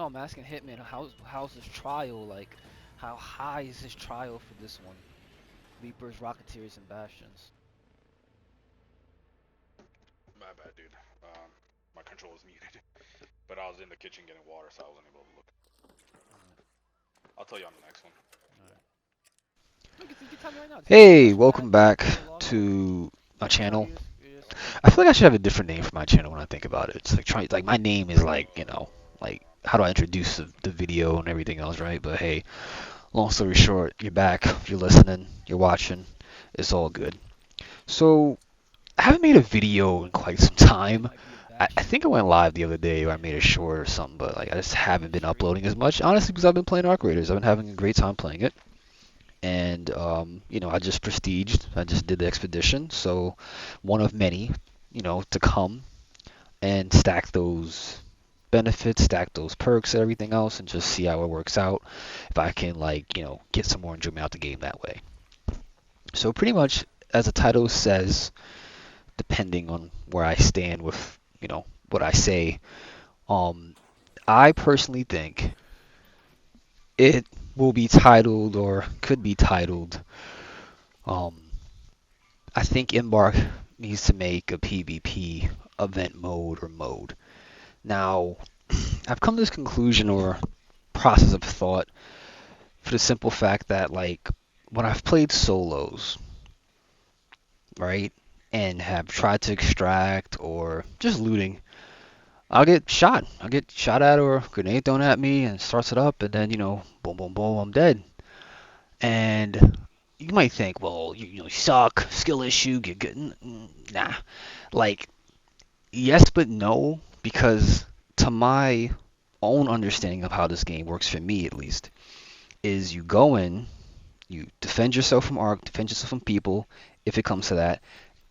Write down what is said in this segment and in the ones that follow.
No, I'm asking Hitman, how's his trial? Like, how high is his trial for this one? Reapers, Rocketeers, and Bastions. My bad, dude. My control was muted, but I was in the kitchen getting water, so I wasn't able to look. Alright, I'll tell you on the next one. alright. No, you can tell me right now. If you have any Hey, questions, welcome back before we log off. to my You can tell me channel. your I feel like I should have a different name for my channel when I think about it. It's like trying, like my name is like, like how do I introduce the video and everything else, right? But hey, long story short, you're back. You're listening, you're watching. It's all good. So I haven't made a video in quite some It time. might be a I Bastion think I went live the other day or I made a short or something, but like I just haven't been stream. uploading as much, honestly, because I've been playing Arc Raiders. I've been having a great time playing it. And I just prestiged. I just did the expedition, so one of many, to come and stack those benefits, stack those perks, and everything else, and just see how it works out. If I can, like, get some more enjoyment out the game that way. So pretty much, as the title says, depending on where I stand with, what I say, um, I personally think it will be titled or could be titled. Um, I think Embark needs to make a PvP event mode or mode. Now, I've come to this conclusion or process of thought for the simple fact that, like, when I've played solos, right, and have tried to extract or just looting, I'll get shot. I'll get shot at or grenade thrown at me and starts it up, and then, boom, boom, boom, I'm dead. And you might think, well, you suck, skill issue, get good. Nah. Like, yes, but no, because to my own understanding of how this game works, for me at least, is you go in, you defend yourself from arc, defend yourself from people, if it comes to that,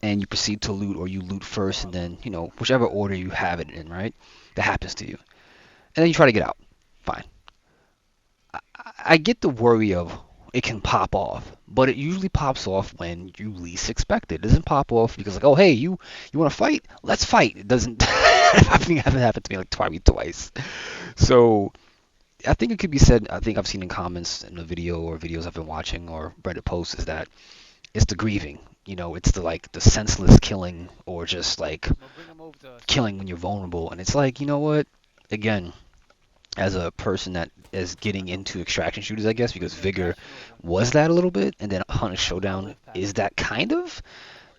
and you proceed to loot, or you loot first, and then, whichever order you have it in, right? That happens to you. And then you try to get out. Fine. I get the worry of it can pop off, but it usually pops off when you least expect it. It doesn't pop off because like, oh hey, you want to fight? Let's fight. It doesn't. I think it hasn't happened to me like twice. So I think it could be said. I think I've seen in comments in the video or videos I've been watching or Reddit posts is that it's the grieving. It's the like the senseless killing or just like Well, bring him over to us. killing when you're vulnerable. And it's like, you know what? Again, as a person that is getting into extraction shooters, I guess, because Bring that Vigor Bastion over. was that a little bit, and then Hunt and I'll Showdown live past is it. that kind of.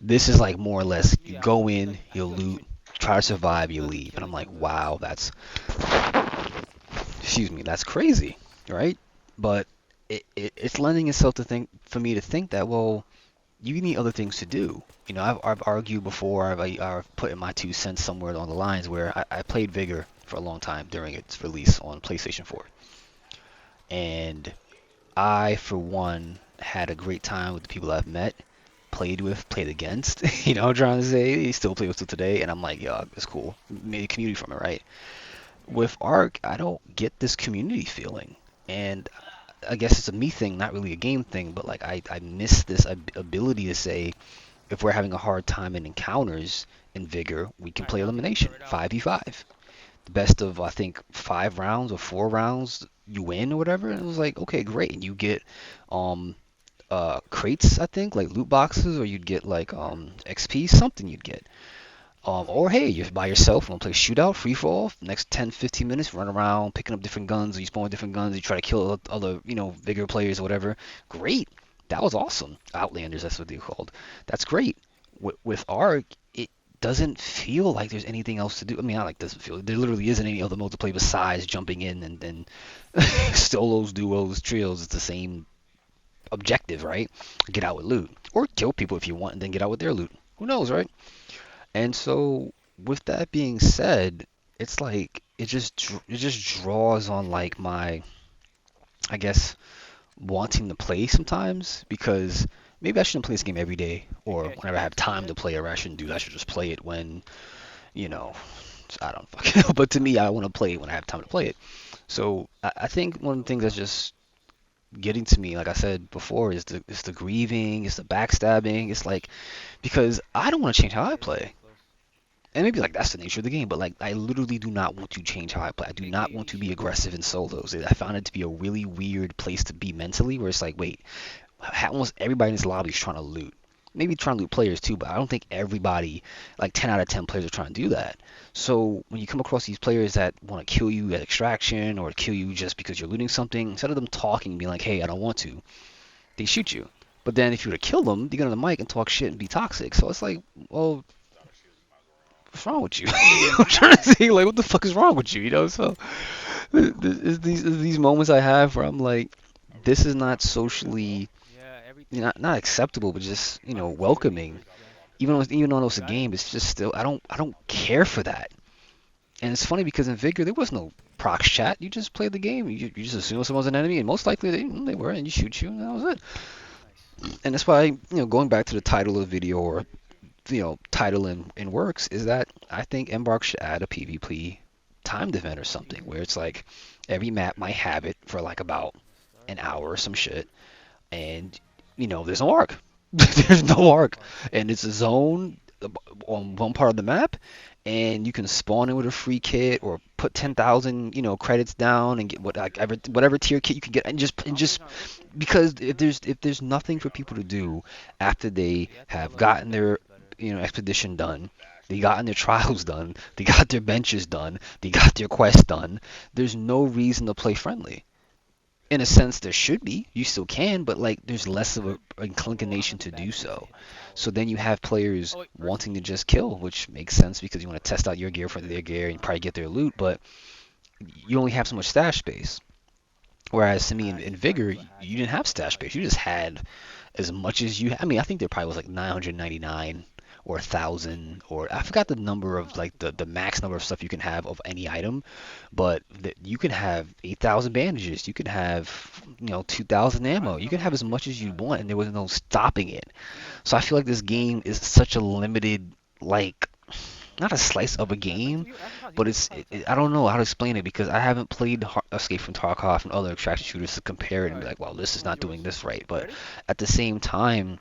This is like more or less you Yeah, go in, I you feel like loot, try to survive, you the leave, and I'm killing like, from the wow, that's excuse me, that's crazy, right? But it's lending itself to think for me to think that well, you need other things to do. I've argued before, I've put in my 2 cents somewhere along the lines where I played Vigor for a long time during its release on PlayStation 4. And I, for one, had a great time with the people I've met, played with, played against. I'm trying to say, he still play with till today, and I'm like, yeah, it's cool. Made a community from it, right? With Ark, I don't get this community feeling, and I guess it's a me thing, not really a game thing. But like, I miss this ability to say, if we're having a hard time in encounters in Vigor, we can Alright, play now can you elimination, clear it out? 5v5. The best of I think 5 rounds or 4 rounds, you win or whatever. And it was like, okay, great, and you get um crates, I think, like loot boxes, or you'd get like XP, something you'd get. Or hey, you're by yourself, want to play shootout, free for all, next 10, 15 minutes, run around, picking up different guns, or you spawn with different guns, you try to kill other, bigger players or whatever. Great. That was awesome. Outlanders, that's what they're called. That's great. With Ark, it doesn't feel like there's anything else to do. I mean, not like doesn't feel. There literally isn't any other mode to play besides jumping in and then solos, duos, trios. It's the same objective, right? Get out with loot, or kill people if you want, and then get out with their loot. Who knows, right? And so, with that being said, it's like it just draws on like my, I guess, wanting to play sometimes because maybe I shouldn't play this game every day Hey, or Cash, you whenever I playing have 2 time yet? to play it. Or I shouldn't do that. I should just play it when you know I don't fucking know. But to me, I want to play it when I have time to play it. So I think one of the things that's just getting to me, like I said before, is the grieving, is the backstabbing. It's like because I don't want to change how I Yeah, you're play. getting close. And maybe like that's the nature of the game, but like I literally do not want to change how I play. I do Big not want baby to be shit. aggressive in solos. I found it to be a really weird place to be mentally, where it's like, wait, almost everybody in this lobby is trying to loot. Maybe trying to loot players too, but I don't think everybody, like 10 out of 10 players, are trying to do that. So when you come across these players that want to kill you at extraction or kill you just because you're looting something, instead of them talking and being like, hey, I don't want to, they shoot you. But then if you were to kill them, you get on the mic and talk shit and be toxic. So it's like, well, Without a shield, you might as well run. what's wrong with you? I'm trying to say, like, what the fuck is wrong with you? You know, so these moments I have where I'm like, I would this say is the not map controls as well. socially, Yeah, you know, everything. not acceptable, but just The map controls are welcoming. very Yeah. dominant on Even though it's a You got it? game, it's just still I don't care for that. And it's funny because in Vigor there was no prox chat. You just played the game. You just assume someone's an enemy, and most likely they were, and you shoot you, and that was it. Nice. And that's why going back to the title of the video, or title in works, is that I think Embark should add a PvP timed event or something where it's like every map might have it for like about Start. an hour or some shit, and there's no arc. There's no arc, Fuck. and it's a zone on one part of the map, and you can spawn in with a free kit or put 10,000 credits down and get whatever tier kit you can get, and just How and long are you just trying to wait for? because if there's nothing for people to do after they Yeah, I think a have level gotten 7 their is better. expedition done, dash they and gotten their stuff. trials done, they got their benches done, they got their quests done, there's no reason to play friendly. In a sense, there should be. You still can, but like there's less of a Oh, I'm inclination gonna to be do back. I need to so. hit the tower. So then you have players Oh wait, first. wanting to just kill, which makes sense because you want to test out your gear for their gear and probably get their loot, but you only have so much stash space. Whereas to me in Facts. You gotta Vigor, use a you hatchet. didn't have stash space. You just had as much as you. I mean, I think there probably was like 999 or 1,000, or I forgot the number of Oh, like the max number of stuff you can have of any item, but you can have 8,000 bandages. You can have 2,000 Why is ammo. it You not can have as letting me much do as you that? want, and there was no stopping it. Demon. So I feel like this game is such a limited, like, not a slice of a Like game, to be but I'm surprised it's I don't actually know how to explain it because I haven't played Escape from Tarkov and other extraction shooters to compare it and be alright. like, well, this This is one's not doing yours. this right. You But ready? at the same time,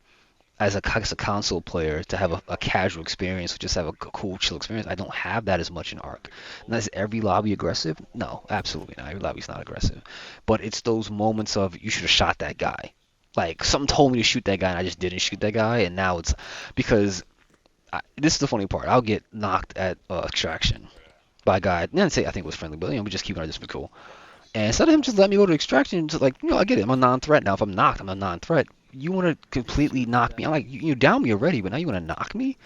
as a console player, to have a casual experience, just have a cool, chill experience, I don't have that as much in I Ark. think it's And is every lobby aggressive? No, absolutely not. Every lobby's not aggressive. But it's those moments of you should have shot that guy. Like something told me to shoot that guy and I just didn't shoot that guy, and now it's because this is the funny part. I'll get knocked at extraction by a guy. I didn't say I think it was friendly, but we just keep it on just be cool. I'll probably press And instead of him L1 just or letting me go to R1. extraction, just like I get it. I'm a non-threat now. If I'm knocked, I'm a non-threat. You want to You just completely shoot him knock me? I'm down. like you down me already, but now you want to knock me,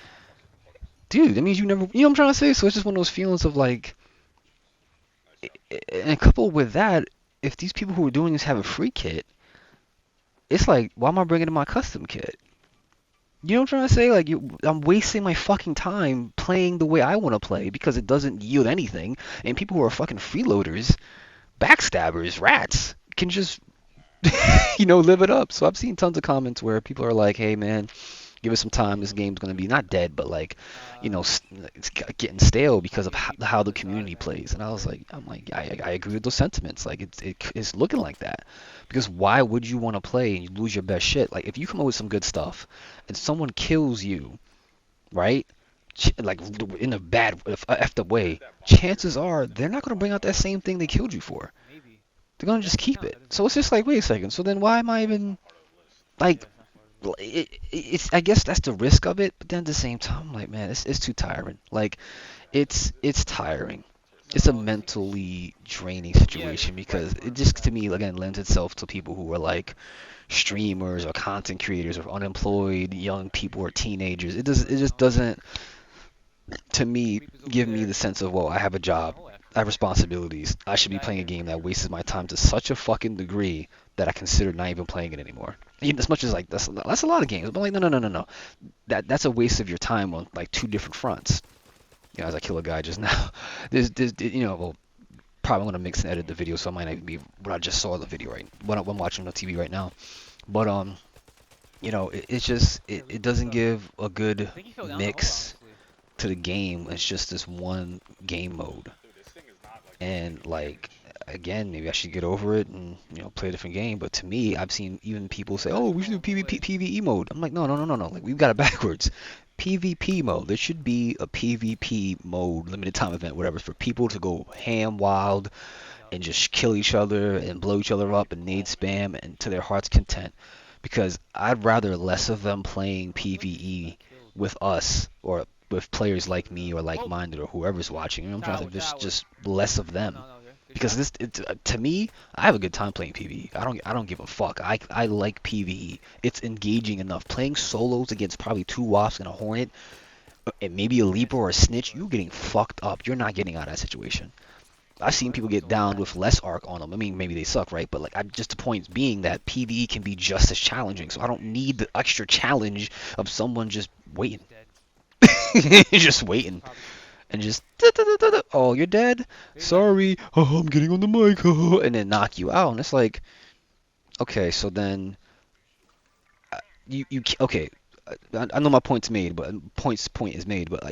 Fuck it. dude? That means you never. You know what I'm trying to say? So it's just one of those feelings of like, Nice job. and coupled with that, if these people who are doing this have a free kit, it's like, why am I bringing in my custom kit? You know what I'm trying to say? Like, I'm wasting my fucking time playing the way I want to play because it doesn't yield anything. And people who are fucking freeloaders, backstabbers, rats, can just, live it up. So I've seen tons of comments where people are like, hey, man, give us some time. This game's going to be not dead, but like, Uh, it's getting stale I because of need to be how playing the this side community event. plays. And I agree with those sentiments. Like, it's looking like that. Because why would you want to play and you lose your best shit? Like, if you come up with some good stuff and someone kills you, right? Like in a bad, effed up Where's way, that bomb here? chances are they're not going to bring out that same thing they killed you for. Maybe. They're going to Yeah, just that keep counts. it. That doesn't So it's count. just like, wait a second. So then why am I Oh, it's even not part of the list. like Yeah, it's not part of the list. it's I guess that's the risk of it, but then at the same time, I'm like, man, it's too tiring. Like, Is it? it's tiring. It's a No, it's mentally draining yeah, situation right because it for just to me facts. again lends itself to people who are like streamers or content creators or unemployed young people or teenagers. It just No. doesn't to me Reaper's over give me there. the sense of, well, I have a There's a job, hole I have actually. responsibilities. I There's a should be guy playing a here. game that wastes my time to such a fucking degree that I consider not even playing it anymore. Even as much as like that's a lot of games, but like no. That's a waste of your time on like two different fronts. As I kill a guy just now. There's well, probably gonna mix and edit the video, so it might not even be what I just saw the video right when I'm watching the TV right now. But it's just Yeah, it Reaper, what's doesn't up? give a good I think he fell down the hole, mix honestly. to the game. It's just this one game mode, Dude, this thing is not like and taking like damage. again, maybe I should get over it and play a different game. But to me, I've seen even people say, That's "Oh, we should do going PvP away. PvE mode." I'm like, no, no, no, no, no. Like we've got it backwards. PvP mode. There should be a PvP mode, limited time event, whatever, for people to go ham wild Yep. and just kill each other and blow each other up and nade spam and to their heart's content. Because I'd rather less of them playing Oh, look, he PvE got killed. with us or with players like me or Oh, like-minded or whoever's watching. I'm trying to tower, think tower. just less of No, them. no, no. Good Because shot. to me, I have a good time playing PvE. I don't give a fuck. I like PvE. It's engaging enough. Playing solos against probably two wasps and a hornet and maybe a Yeah, leaper it's or a easy, snitch, but you're getting fucked up. You're not getting out of that situation. I've seen oh, people everyone's get doing downed that. with less arc on them. I mean, maybe they suck, right? But like, just the point being that PvE can be just as challenging. So I don't need the extra challenge of someone just waiting, He's dead. just He's waiting, probably. and just oh, you're dead. He left. Sorry. Oh, I'm getting on the mic. And then knock you out. And it's like, okay, so then okay. I know my point's made, but point is made. But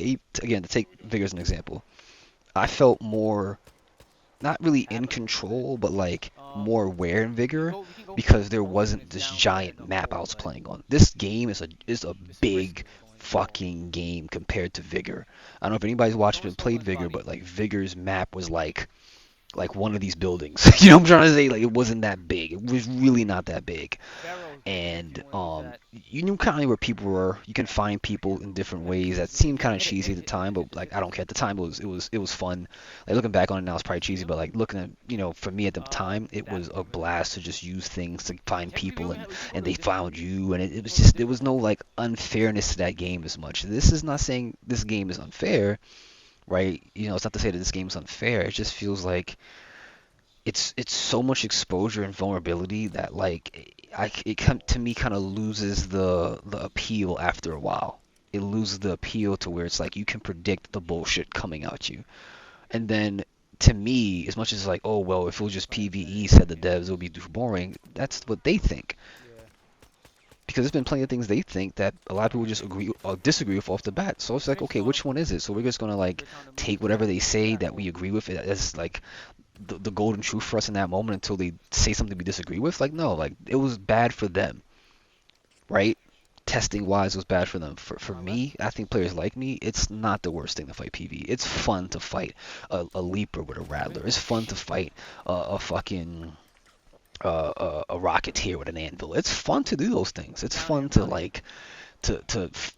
again, to take Vigor as an example, I felt more not really in Have a. control, but like Um, more aware and we can vigor go. We can go for because there both wasn't units this down there in giant the map I hole, was but playing on. This game is a it's big risky going in the hole. fucking game compared to Vigor. I don't know if anybody's watched Someone and stole played my Vigor, spotty. but like Vigor's map was like one of these buildings. What I'm trying to say? Like it wasn't that big. It was really not that big. Pharaoh's good if you And want to use that. you knew kind of where people were. You can find people in different That's ways that cheesy. seemed kind of Hit it. cheesy Hit at the it. Hit time, it. Hit but it. like Hit I it. don't care. At the time, it was fun. Like looking back on it now, it's probably cheesy, but like looking at for me at the time, it That was a over there. blast to just use things to find Actually, people we can go and to a they different found one. you, and it was Go to a just there different was no one. like unfairness to that game as much. This is not saying this game is unfair, right? It's not to say that this game is unfair. It just feels like it's so much exposure and vulnerability that like to me kind of loses the appeal after a while. It loses the appeal to where it's like you can predict the bullshit coming at you. And then to me, as much as like, oh well, if it was just Fight is better PvE, in said this the game. devs, it would be too boring. That's what they think. Yeah. Because there's been plenty of things they think that a lot of people just agree or disagree with off the bat. So it's like, okay, which Brimstone. one is it? So we're just gonna like Good time to move take because whatever now they we can go say that that we hole. agree with it as like the golden truth for us in that moment until they say something we disagree with. Like, no, like it was bad for them, right? Testing wise, it was bad for them. For My left. me, I think players like me, it's not the worst thing to fight PvE. It's fun to fight a leaper with a rattler. It's Oh fun to shit. fight a fucking a rocketeer with an anvil. It's fun to do those things. It's Down here. fun I'm to down here. like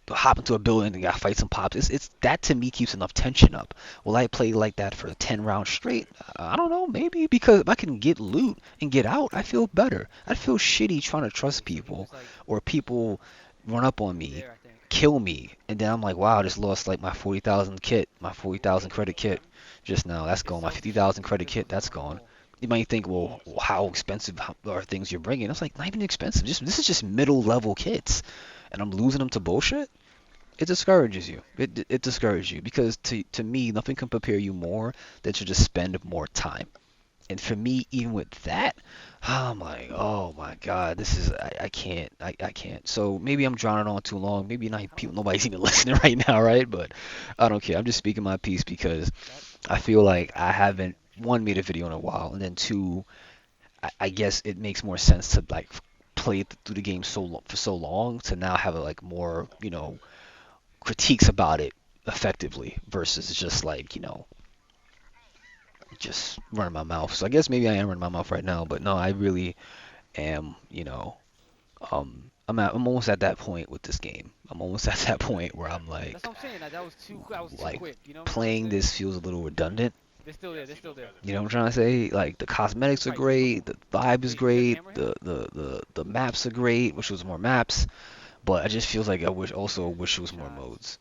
hop into a building and gotta fight some pops. It's that to me keeps enough tension up. Will I play like that for 10 rounds straight? I don't know, maybe because if I can get loot and get out, I feel better. I feel shitty trying to trust Okay, so he people was like or people run up on me, there, I think. kill me, and then I'm like, wow, I just lost like my 40,000 kit, my 40,000 credit kit just now. That's It's gone. My so 50,000 shitty credit because kit, of that's gone. hole. You might think, well, how expensive are things you're bringing? It's like not even expensive. Just this is just middle level kits, and I'm losing them to bullshit. It discourages you. It discourages you because to me, nothing can prepare you more than to just spend more time. And for me, even with that, I'm like, oh my god, this is I can't I can't. So maybe I'm drowning on too long. Maybe not How people long? nobody's even listening right now, right? But I don't care. I'm just speaking my piece because That I feel like I haven't one made a video in a while, and then two, I guess it makes more sense to like play through the game for so long to now have a like more critiques about it effectively versus just like just running my mouth. So I guess maybe I am running my mouth right now, but no, I really am. I'm almost at that point with this game. I'm almost at that point where I'm that's like what I'm saying. That was too like quick. You know what I'm trying to playing say? this feels a little redundant. They're still there. They're still there. You know what I'm trying to say? Like the Good cosmetics are fight. Good fight. great, the vibe is You got great, camera here? the maps are great, wish it was more maps, but I just feels like I wish it was Good more shots. modes.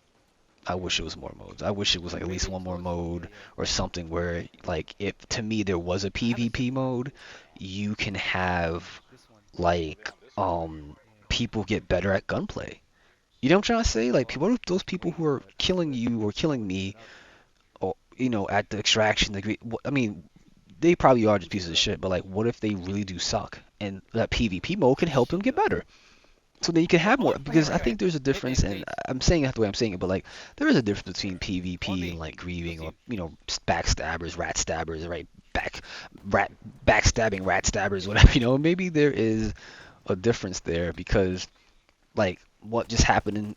I wish it was more modes. I wish it was like at least Raiding one more towards. Yeah, mode yeah. or something where like if to me there was a I haven't PvP seen mode, you can have this one. like people get better at gunplay. You know what I'm trying to say? Like Yeah. what if those people Wait, who are but killing you or killing open me it up. or at the extraction degree, I mean they probably are just Who's pieces of left? shit, but like what if they really do suck? And that PvP mode can help them Shit, get yo. better. So then you can have Oh, more right here, because right I here, right think here. there's a Hit difference, nades, and nades. I'm saying that the way I'm saying it, but like there is a difference between On PvP and me. like Blue grieving or team. backstabbers, rat stabbers, right? back rat backstabbing rat stabbers, whatever. Maybe there is a difference there because like what's happening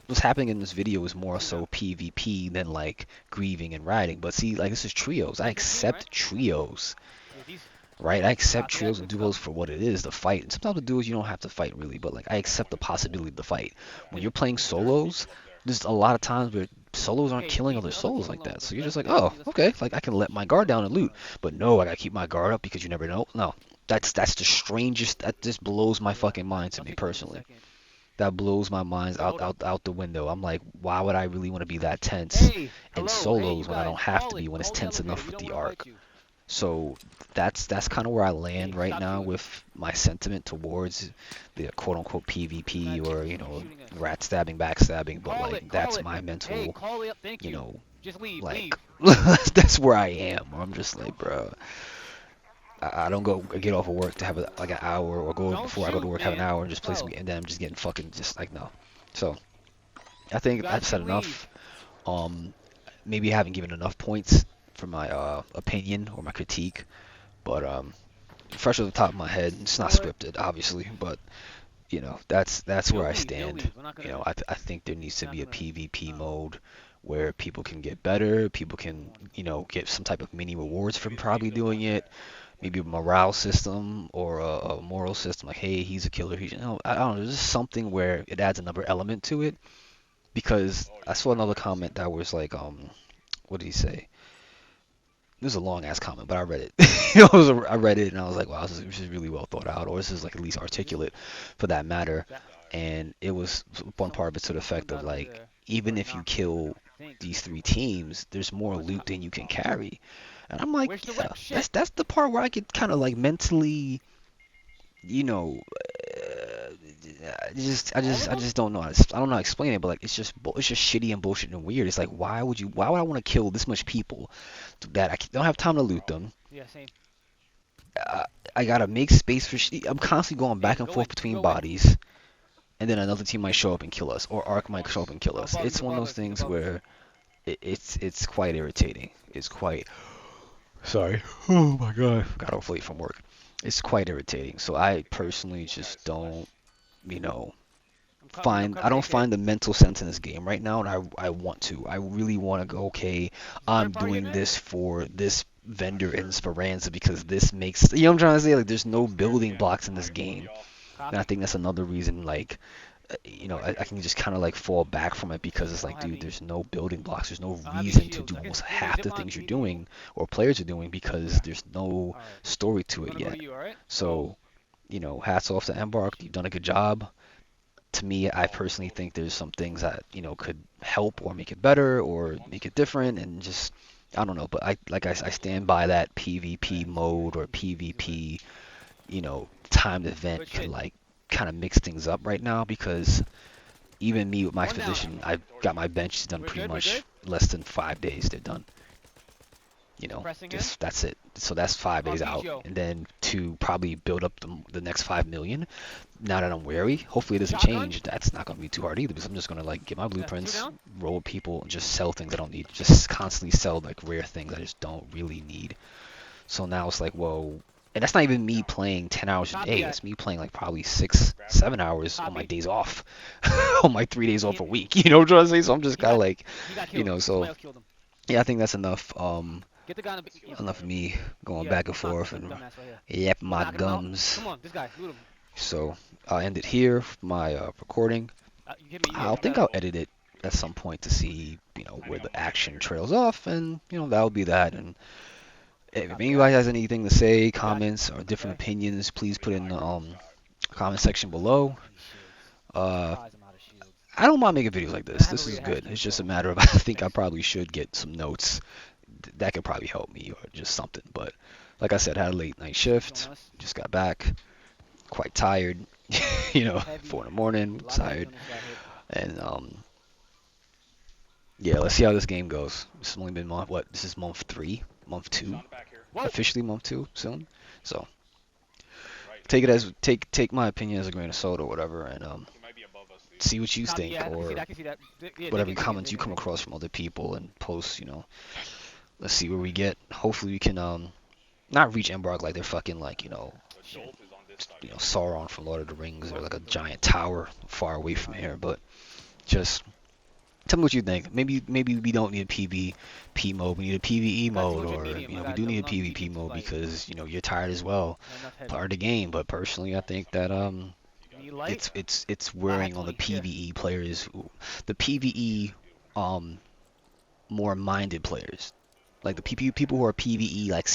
in this video is more so PvP than like grieving and riding. But see, like this is trios. I These are team, right? accept trios, Yeah, these. right? I accept Copy that. trios and Good to go. duos for what it is, the fight. And sometimes the duos you don't have to fight really, but like I accept the possibility of the fight. When you're playing There's solos, people up there. there's a lot of times where solos aren't Okay, killing leave other the other solos team like alone. that. So Just you're just like, let oh, me. Let's okay, focus. like I can let my guard down and loot. But no, I gotta keep my guard up because you never know. No, that's the strangest. That just blows my Yeah. fucking mind to I'll me take those in a personally. second. That blows my mind Wait, hold up. out the window. I'm like, why would I really want to be that tense Hey, in hello. Hey, you solos when I guys. don't have to Call it. be when it's Call the tense elevator. enough We with don't the want to fight arc? you. So that's kind of where I Hey, land right stop now shooting. with my sentiment towards the quote unquote This guy PvP keeps or shooting us. rat stabbing, backstabbing, but Call like it. Call that's it. my Hey, mental, call it up. Thank you you. know, Just leave. like Leave. that's where I am. Where I'm just like, bro, I don't go get off of work to have like an hour or go Don't before I go to shoot, work have an man. hour and just place Bro, me and then I'm just getting fucking just like no. So I you think guys I've said can leave. enough. Maybe I haven't given enough points for my opinion or my critique, but fresh off the top of my head, it's You not know what? scripted, obviously, but that's where They'll I leave. They'll stand. leave. We're not gonna. I think there needs We're to not be a gonna. PvP Um. mode where people can get better, people can, Come on. get some type of mini rewards from Maybe probably they'll doing want it. that. Like Maybe a morale system or a moral system, like, hey, he's a killer. I don't know. There's just something where it adds another element to it. Because oh I yeah, saw like another a comment cutscene. that was like, what did he say? It was a long ass comment, but I read it. I read it and I was like, wow, this is really well thought out, or this is like at least Is this articulate for that matter. that? And it was one part of it to the effect Someone of died over like, there. even Or if you not. kill I think. these three teams, there's more Oh, it's loot than you can Oh, carry. And I'm like, where's the yeah, wreck? Shit. that's the part where I could kind of like mentally, you know, All of I them? just don't know I don't know how to explain it, but like it's just shitty and bullshit and weird. It's like why would I want to kill this much people that don't have time to loot them? Yeah, same. uh, I gotta make space for. I'm constantly going Hey, back and go forth in. You between go in. bodies, and then another team might show up and kill us, or Ark might show up and kill Oh, us. above. He's It's one of above those us. He's things above us. where it's quite irritating. It's quite. Sorry. Oh my god. Got off late from work. It's quite irritating. So I personally what kind just of splash? don't, you know, I'm I covering don't AK. find the mental sense in this game right now, and I want to. I really want to go. Okay, Is the I'm third party in doing there? this for this Not vendor in sure. Speranza because this makes. You know what I'm trying to say? Like, there's no Upstairs building again. blocks in I this got both of game, y'all. and I Copy. think that's another reason. Like, I can just kind of like fall back from it because it's I don't like, have dude, any. there's no building blocks. There's no I don't have any reason to shields. do I can. almost Let me half the zip line things you're between you. doing or players are doing because Yeah. there's no All right. story to I'm it gonna go to yet. you. All right. So, hats off to Embark. You've done a good job. To me, I Oh, personally totally. think there's some things that could help or make it better Quick or ones. make it different, and just I don't know. But I stand by that PvP mode or He's away. PvP timed event Good could shit. like kind of mix things up right now because even me with my One down. expedition, I've got my benches done We're pretty good. We're much good. less than 5 days. They're done. Suppressing him. Just that's it. So that's 5 days On me, out, Joe. and then to probably build up the next 5 million. Now that I'm wary, hopefully it doesn't Shotgun. change. That's not gonna be too hard either because I'm just gonna like get my That's two blueprints, down. roll with people, and just sell things I don't need. Just constantly sell like rare things I just don't really need. So now it's like, whoa. And that's not even me playing 10 hours a Copy day. that. That's me playing like probably 6, Grab it. 7 hours on my Copy. days off, on my 3 days off He a week. You know what I'm trying to say? So I'm just he kind of got like, he got killed. so Somebody else killed him. yeah, I think that's enough. Get the guy on the. Let's see what's Enough of there. me going Yeah. back and Let's knock this forth and dumbass right here. yap You wanna my knock him out? gums. Come on, this guy. Loot him. So I'll end it here for my recording. You hit me. Yeah, I'll you think got it. I'll edit it at some point to see, where Depending on the what we get action later. trails off, and that'll be that. And if Copy anybody that. has anything to say, I got you. comments or different Okay. opinions, please put in the Side. comment section I don't below. have any shields. I'm Uh, surprised I'm out of shields. I don't mind making videos like And I this. have a This is rear hatch good. key It's as just a well. matter of I think I Thanks. probably should get some notes that could probably help me or just something. But like I said, I had a late night He's showing shift. us. Just got back, quite tired. Heavy. 4 in the morning, A lot of heavy tired, on this guy hit. and yeah. Let's see how this game goes. This has only been what? This is month 3, month 2, Sound back here. Whoa. officially month 2 soon. So Right. take my opinion as a grain of salt or whatever, and He might be above us. See. see what you Copy. think Yeah, I can see that. or I can see that. Yeah, whatever dig in, comments you dig in, come dig in. across from other people and posts. Let's see where we get. Hopefully we can not reach Embark like they're fucking like The Shit. Dolph is on this side. Sauron from Lord of the Rings or like a The- giant tower far away from Alright. here. But just tell me what you think. Maybe we don't need a PvP mode. We need a PvE I got mode, 200 or medium. I we got do need a enough PvP medium to mode fight. because you're tired as well. Not enough heavy. Part of the game, but personally, I think that You got Need it. light? it's I had wearing on the 20. Yeah. PvE players, the PvE um more minded players. Like the people who are PvE like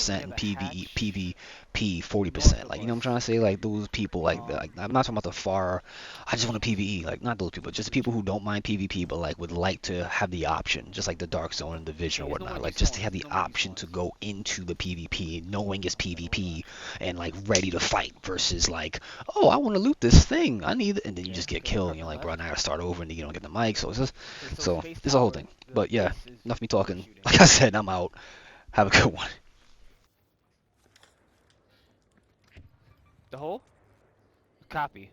We 60% have and a hatch PvP north 40%. of Like, you know what I'm us. trying to say? Like those people, like, Um, I'm not talking about the far, I just want to PvE. Like, not those people, just the people who don't mind PvP but like would like to have the option, just like the Dark Zone and Division okay, or there's no more whatnot. Like, just to despawns. have There's the no more option to despawns. go into the PvP knowing it's Gotta hold on. PvP and like ready to fight versus like, oh, I want to loot this thing. I need it. And then you Okay, just get okay, killed and you're covering like, bro, left. now I gotta start over and then you don't get the mic. So it's just, Okay, so so face it's a whole tower. thing. The But yeah, face is enough me where they're talking. shooting. Like I said, I'm out. Have a good one. The hole? Copy.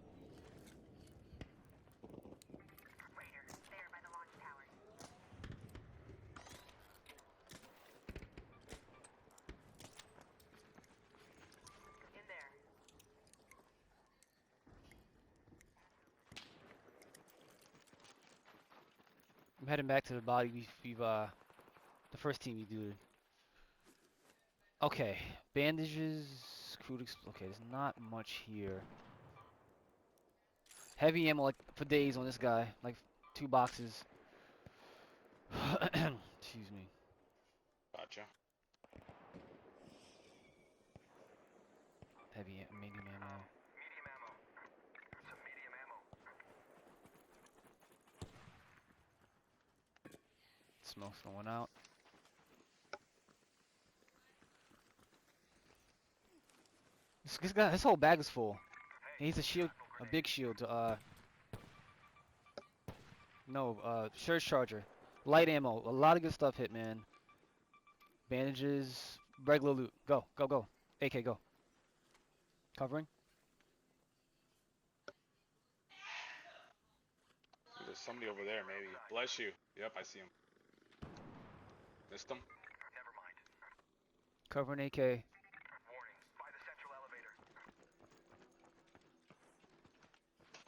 I'm heading back to the body. We've the first team we do. Okay, bandages, okay, there's not much here. Heavy ammo like for days on this guy, like 2 boxes. Excuse me. Gotcha. Medium ammo. Smoke's going out. This guy, his whole bag is full. He needs a shield, a big shield to no, surge charger, light ammo, a lot of good stuff hit, man. Bandages, regular loot. Go, go, go. AK, go. Covering. There's somebody over there, maybe. Bless you. Yep, I see him. Missed him. Covering AK.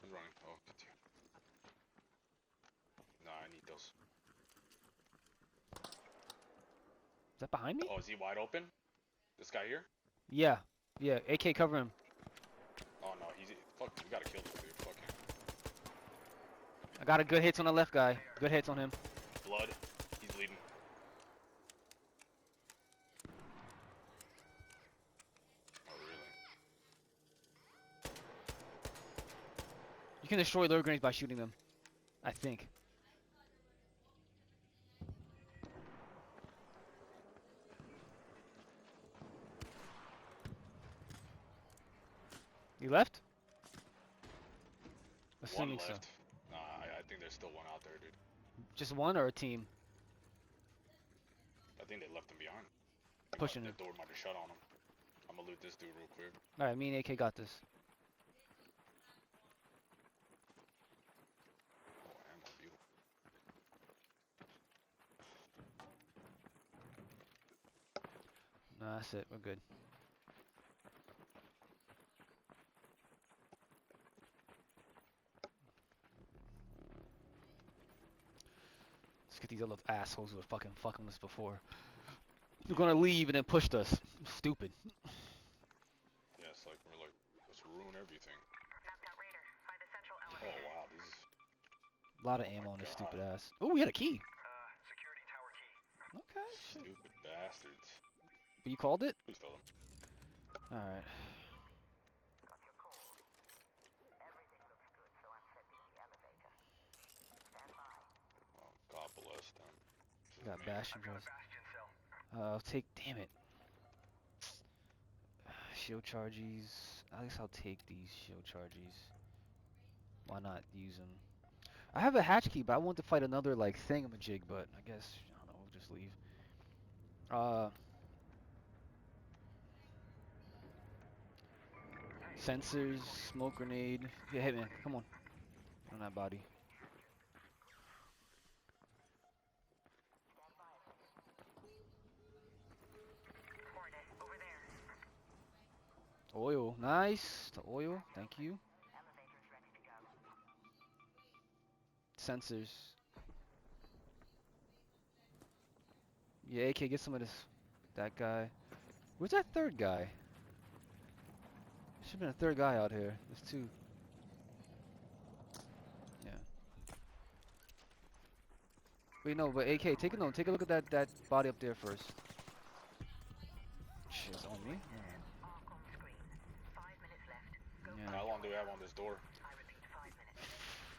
Who's running? Oh, it's you. Nah, I need those. Is that behind me? Oh, is he wide open? This guy here? Yeah. Yeah. AK cover him. Oh no, he's fuck. We gotta kill this dude. Fuck him. I got a good hits on the left guy. Good hits on him. Blood. He's bleeding. Oh really? You can destroy their grenades by shooting them. I think. You left? Assuming One so. left. Nah, I think there's still one out there, dude. Just one or a team? I think they left him behind. Pushing The him. door might have shut on him. I'm gonna loot this dude real quick. Alright, me and AK got this. Oh, ammo, beautiful. Nah, that's it. We're good. Let's get these other assholes who were fucking fucking us before. They're gonna leave and then pushed us. Stupid. Yeah, it's like we're like, let's ruin everything. Oh wow, this is. A lot of Oh my ammo on this God. stupid ass. Oh, we had a key. Okay, shit. Stupid bastards. But you called it? Please tell them. Alright. Oh, God bless them. This is Got me. Bastion drugs. I'll take. Damn it. Shield charges. At least I'll take these shield charges. Why not use them? I have a hatch key, but I want to fight another like thingamajig. But I guess I don't know. We'll just leave. Sensors, smoke grenade. Yeah, hit man. Come on. Get on that body. Oil. Nice. The oil. Thank you. Sensors. Yeah, AK, get some of this. That guy. Where's that third guy? Should have been a third guy out here. There's two. Yeah. Wait, no, but AK, take a no. Take a look at that body up there first. Shit, it's on me. Yeah. How long do we have on this door?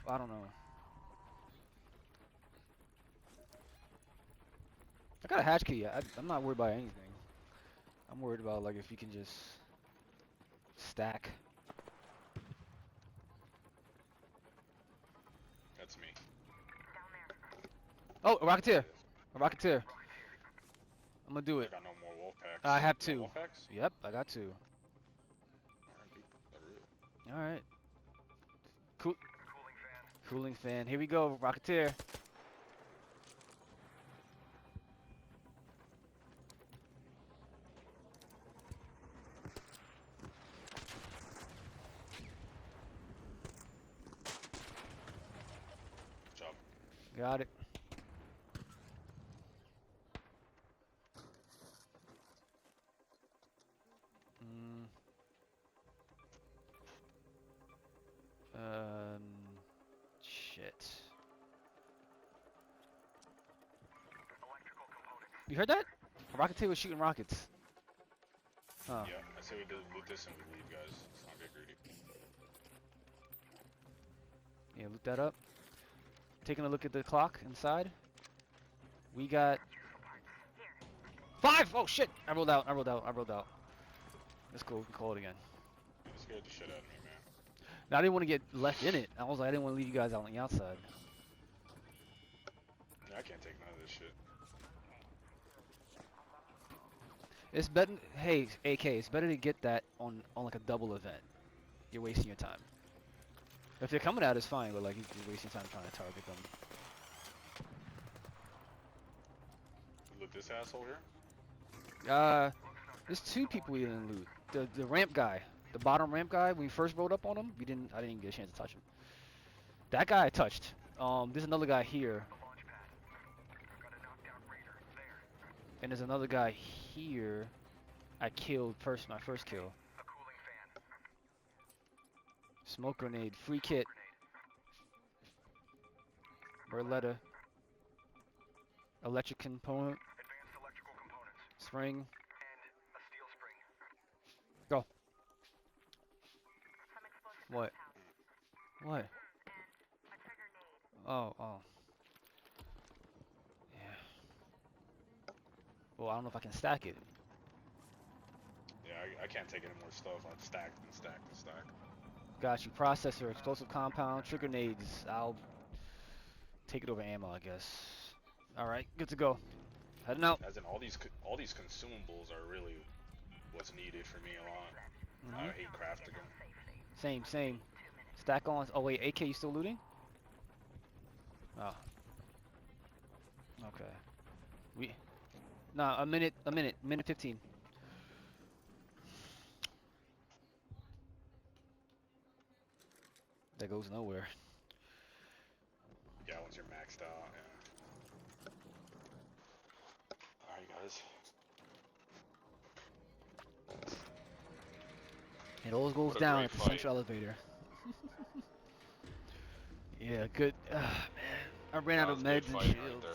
I don't know. I got a hatch key. I'm not worried about anything. I'm worried about like if you can just stack. That's me. Oh, a There rocketeer. it is. A rocketeer. I'm gonna do I it. got no more wolf packs. I have No two. wolf packs? Yep, I got two. Alright, dude. Better it. All right. Cool. Cooling fan. Here we go, rocketeer. Good job. Got it. Mm. Um. Shit. You heard that? A rocketeer was shooting rockets. Huh. Yeah, I say we do loot this and we leave, guys. Let's not get greedy. Yeah, look that up. Taking a look at the clock inside. We got 5! Oh shit! I rolled out, I rolled out, I rolled out. Let's go, we can call it again. You scared the shit out of me, man. Now, I didn't want to get left in it. I was like, I didn't want to leave you guys out on the outside. Yeah, I can't take none of this shit. It's better, hey, AK, it's better to get that on like a double event. You're wasting your time. If they're coming out, it's fine, but like, you're wasting time trying to target them. Loot this asshole here? There's two people we didn't loot. The ramp guy, the bottom ramp guy. When we first rode up on him, I didn't even get a chance to touch him. That guy I touched. There's another guy here, and there's another guy here. I killed first, my first kill. Smoke grenade, free kit, Berletta, electric component, spring. Go. What? What? Oh, oh. Yeah. Well, I don't know if I can stack it. Yeah, I can't take any more stuff. I've stacked and stacked and stacked. Got you. Processor, explosive compound, trigger nades. I'll take it over ammo, I guess. All right, good to go. Heading out. As in, all these consumables are really what's needed for me a lot. I hate crafting them. Same, same. Stack on. Oh wait, AK, you still looting? Oh. Okay. Nah, a minute, minute 15. That goes nowhere. Yeah, once you're maxed out, yeah. Alright, guys. It always goes What a down great at the fight. central elevator. Yeah, good. Man, I ran out That of was a good meds and fight right shields. there.